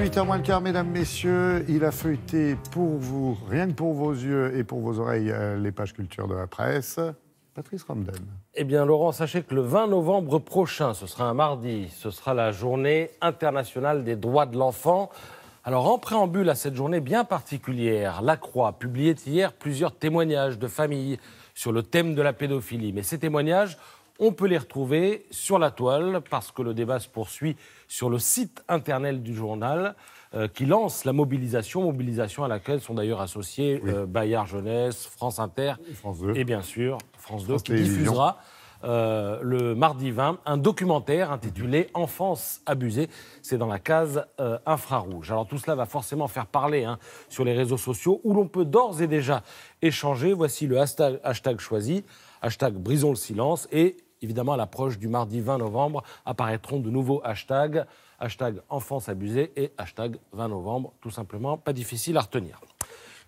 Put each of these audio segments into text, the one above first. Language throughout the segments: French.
8h moins le quart, mesdames, messieurs. Il a feuilleté pour vous, rien que pour vos yeux et pour vos oreilles, les pages culture de la presse. Patrice Ramden. Eh bien, Laurent, sachez que le 20 novembre prochain, ce sera un mardi, ce sera la journée internationale des droits de l'enfant. Alors, en préambule à cette journée bien particulière, La Croix publiait hier plusieurs témoignages de familles sur le thème de la pédophilie. Mais ces témoignages, on peut les retrouver sur la toile parce que le débat se poursuit sur le site internet du journal qui lance la mobilisation à laquelle sont d'ailleurs associés Bayard Jeunesse, France Inter et bien sûr France 2 qui diffusera le mardi 20 un documentaire intitulé « Enfance abusée ». C'est dans la case infrarouge. Alors tout cela va forcément faire parler sur les réseaux sociaux où l'on peut d'ores et déjà échanger. Voici le hashtag choisi, hashtag brisons le silence et évidemment, à l'approche du mardi 20 novembre, apparaîtront de nouveaux hashtags, hashtag enfance abusée et hashtag 20 novembre, tout simplement, pas difficile à retenir.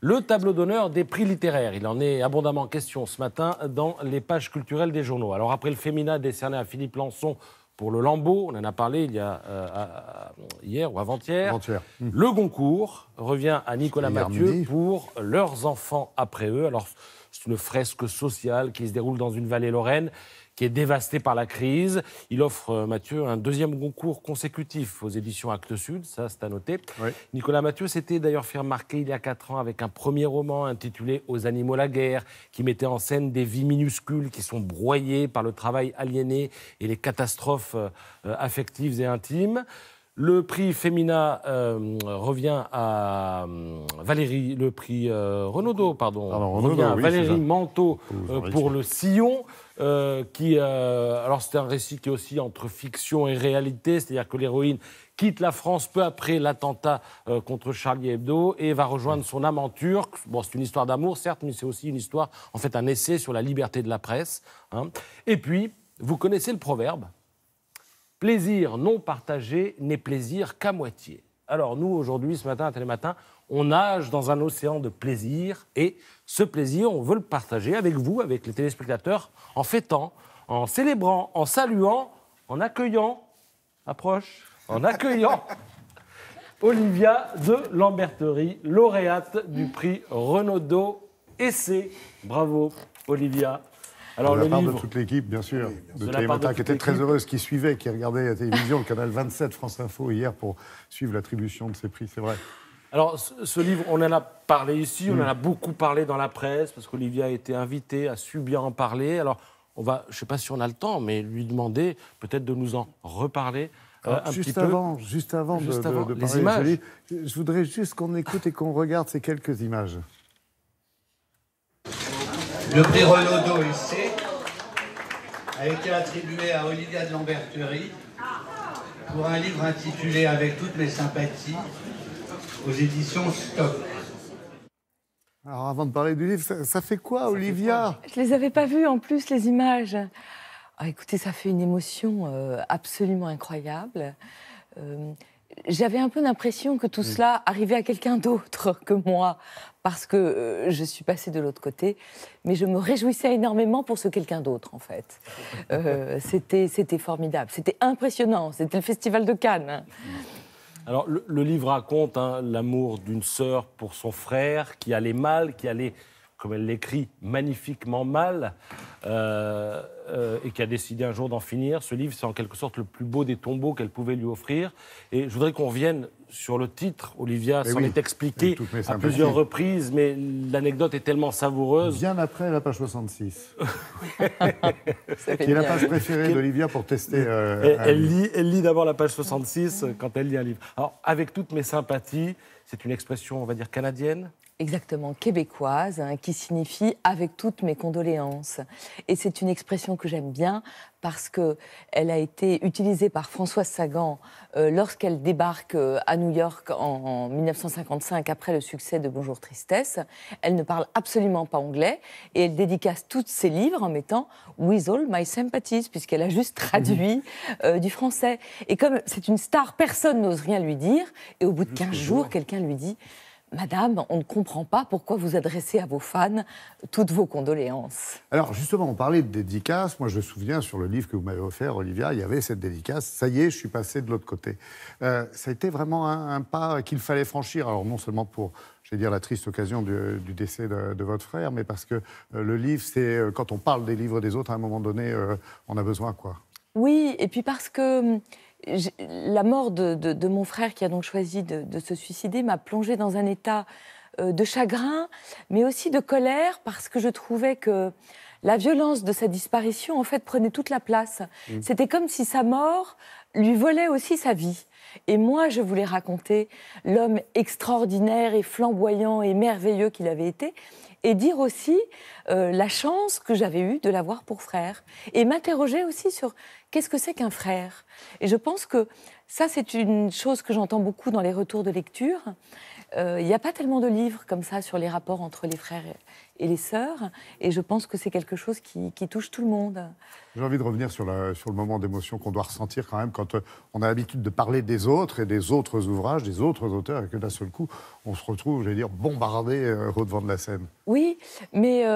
Le tableau d'honneur des prix littéraires, il en est abondamment question ce matin dans les pages culturelles des journaux. Alors après le Femina décerné à Philippe Lançon pour le Lambeau, on en a parlé il y a hier ou avant-hier. Le Goncourt revient à Nicolas Mathieu pour Leurs enfants après eux. Alors c'est une fresque sociale qui se déroule dans une vallée lorraine qui est dévasté par la crise. Il offre, Mathieu, un deuxième concours consécutif aux éditions Actes Sud, ça c'est à noter. Oui. Nicolas Mathieu s'était d'ailleurs fait remarquer il y a 4 ans avec un premier roman intitulé « Aux animaux la guerre », qui mettait en scène des vies minuscules qui sont broyées par le travail aliéné et les catastrophes affectives et intimes. Le prix Femina revient à Valérie, le prix Renaudot, revient à Valérie Manteau pour Le Sillon. Alors c'est un récit qui est aussi entre fiction et réalité, c'est-à-dire que l'héroïne quitte la France peu après l'attentat contre Charlie Hebdo et va rejoindre son amant turc. Bon, c'est une histoire d'amour, certes, mais c'est aussi une histoire, en fait, un essai sur la liberté de la presse. Et puis, vous connaissez le proverbe ? Plaisir non partagé n'est plaisir qu'à moitié. Alors nous, aujourd'hui, ce matin, à Télématin, on nage dans un océan de plaisir et ce plaisir, on veut le partager avec vous, avec les téléspectateurs, en fêtant, en célébrant, en saluant, en accueillant, Olivia de Lamberterie, lauréate du prix Renaudot Essai. Bravo, Olivia. Alors, de la part de toute l'équipe, bien sûr, de Télématin, qui était très heureuse, qui suivait, qui regardait la télévision, le canal 27, France Info, hier, pour suivre l'attribution de ces prix, c'est vrai. Alors, ce livre, on en a parlé ici, on en a beaucoup parlé dans la presse, parce qu'Olivia a été invitée, a su bien en parler. Alors, on va, je ne sais pas si on a le temps, mais lui demander peut-être de nous en reparler juste avant de les images. Je voudrais juste qu'on écoute et qu'on regarde ces quelques images. Le prix Renaudot Essai a été attribué à Olivia de Lamberterie pour un livre intitulé « Avec toutes mes sympathies » aux éditions Stock. Alors avant de parler du livre, ça fait quoi, Olivia ? Je ne les avais pas vues en plus, les images. Écoutez, ça fait une émotion absolument incroyable. J'avais un peu l'impression que tout cela arrivait à quelqu'un d'autre que moi, parce que je suis passée de l'autre côté, mais je me réjouissais énormément pour ce quelqu'un d'autre, en fait. C'était formidable, c'était impressionnant, c'était le Festival de Cannes. Alors, le livre raconte l'amour d'une sœur pour son frère, qui allait mal, qui allait, comme elle l'écrit, magnifiquement mal, et qui a décidé un jour d'en finir. Ce livre, c'est en quelque sorte le plus beau des tombeaux qu'elle pouvait lui offrir. Et je voudrais qu'on revienne sur le titre. Olivia s'en est expliqué à plusieurs reprises, mais l'anecdote est tellement savoureuse. Bien après la page 66. Qui est la page préférée d'Olivia pour tester... Elle lit d'abord la page 66 quand elle lit un livre. Alors, avec toutes mes sympathies, c'est une expression, on va dire, canadienne. Exactement, québécoise, qui signifie « avec toutes mes condoléances ». Et c'est une expression que j'aime bien parce qu'elle a été utilisée par Françoise Sagan lorsqu'elle débarque à New York en 1955 après le succès de Bonjour Tristesse. Elle ne parle absolument pas anglais et elle dédicace tous ses livres en mettant « With all my sympathies » puisqu'elle a juste traduit du français. Et comme c'est une star, personne n'ose rien lui dire. Et au bout de 15 jours, quelqu'un lui dit Madame, on ne comprend pas pourquoi vous adressez à vos fans toutes vos condoléances. Alors justement, on parlait de dédicace. Moi, je me souviens, sur le livre que vous m'avez offert, Olivia, il y avait cette dédicace. Ça y est, je suis passé de l'autre côté. Ça a été vraiment un pas qu'il fallait franchir. Alors non seulement pour, je vais dire, la triste occasion du décès de votre frère, mais parce que le livre, c'est quand on parle des livres des autres, à un moment donné, on a besoin, quoi. Oui, et puis parce que la mort de mon frère, qui a donc choisi de se suicider, m'a plongée dans un état de chagrin, mais aussi de colère, parce que je trouvais que la violence de sa disparition, en fait, prenait toute la place. C'était comme si sa mort lui volait aussi sa vie. Et moi, je voulais raconter l'homme extraordinaire et flamboyant et merveilleux qu'il avait été, et dire aussi la chance que j'avais eue de l'avoir pour frère. Et m'interroger aussi sur qu'est-ce que c'est qu'un frère. Et je pense que ça, c'est une chose que j'entends beaucoup dans les retours de lecture. Il n'y a pas tellement de livres comme ça sur les rapports entre les frères et les sœurs. Et je pense que c'est quelque chose qui touche tout le monde. J'ai envie de revenir sur le moment d'émotion qu'on doit ressentir quand même quand on a l'habitude de parler des autres et des autres ouvrages, des autres auteurs, et que d'un seul coup, on se retrouve, je vais dire, bombardé au devant de la scène. Oui, mais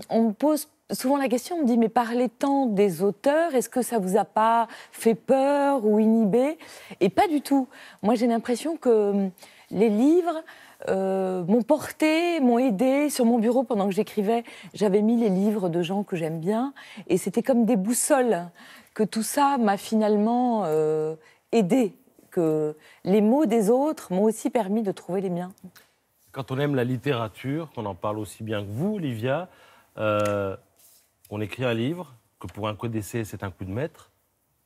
on me pose souvent la question, on me dit, mais parlez tant des auteurs, est-ce que ça vous a pas fait peur ou inhibé? Et pas du tout. Moi, j'ai l'impression que les livres m'ont porté, m'ont aidé. Sur mon bureau, pendant que j'écrivais, j'avais mis les livres de gens que j'aime bien. Et c'était comme des boussoles, que tout ça m'a finalement aidé. Que les mots des autres m'ont aussi permis de trouver les miens. Quand on aime la littérature, qu'on en parle aussi bien que vous, Olivia, on écrit un livre, que pour un code d'essai, c'est un coup de maître.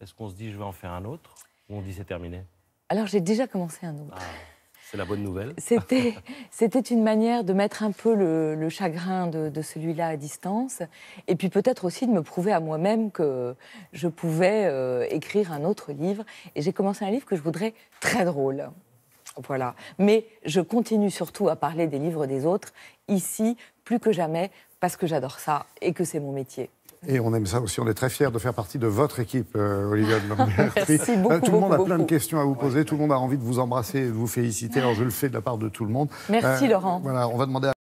Est-ce qu'on se dit, je vais en faire un autre? Ou on dit, c'est terminé? Alors, j'ai déjà commencé un autre. Ah, c'est la bonne nouvelle. C'était une manière de mettre un peu le chagrin de celui-là à distance. Et puis peut-être aussi de me prouver à moi-même que je pouvais écrire un autre livre. Et j'ai commencé un livre que je voudrais très drôle. Voilà. Mais je continue surtout à parler des livres des autres, ici, plus que jamais, parce que j'adore ça et que c'est mon métier. Et on aime ça aussi, on est très fiers de faire partie de votre équipe, Olivia de Lamberterie. Merci beaucoup, tout le monde a plein de beaucoup. questions à vous poser, tout le monde a envie de vous embrasser et de vous féliciter, alors je le fais de la part de tout le monde. Merci Laurent. Voilà, on va demander à